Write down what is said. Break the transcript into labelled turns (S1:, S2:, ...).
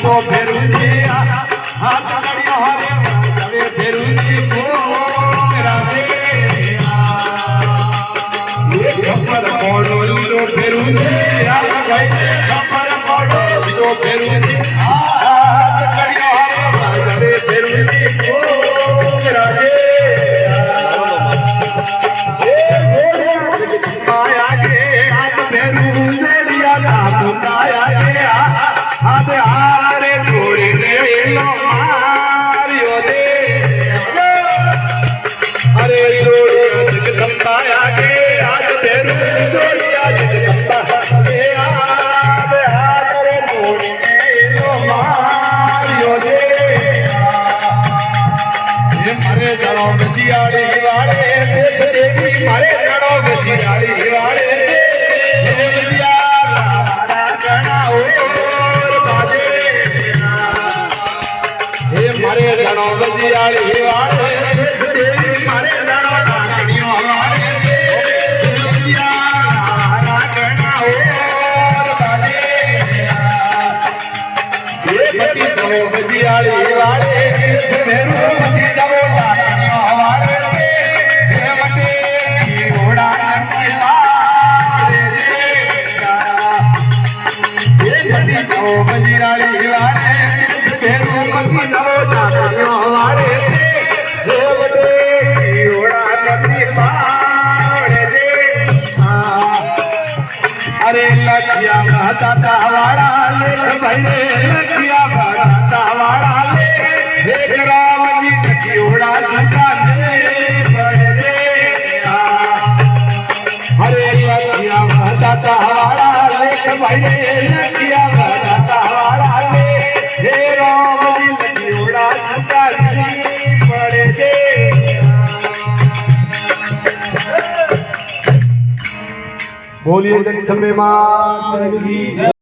S1: तो फेरुजी हाथ कड़ियो हरे जवे फेरुजी को राधे ये खबर मोड़ो तो फेरुजी हाथ भाई खबर मोड़ो तो फेरुजी हाथ कड़ियो हरे जवे फेरुजी को राधे माया के आज फेरुजी दिया था माया के अब हारे छोड़ी दे लो मारियो दे अरे छोड़ी जगदम्बा आगे आज तेरू छोड़ी आज जगदम्बा आगे अब हारे छोड़ी दे लो मारियो दे ये मारे जड़ों में जियाड़ी वाले देवी मारे जड़ों में जियाड़ी वाले मारे जड़ों बजियाड़ी वाले मारे जड़ों नागड़ियों वाले नागड़ा और बाजे ये बजी जड़ों बजियाड़ी वाले मेरू बजी जड़ों नागड़ियों वाले ये बजी घोड़ा ये बजी जड़ों बजियाड़ी वाले अरे लखिया बहता वाला लखिया बहता वाला देख राम जी कटियोड़ा अरे लखिया बहता वाला लेख भाई लखिया बहता वाला हे राम जी कटियोड़ा पड़े दे बोलिए जगदम्बे माता की।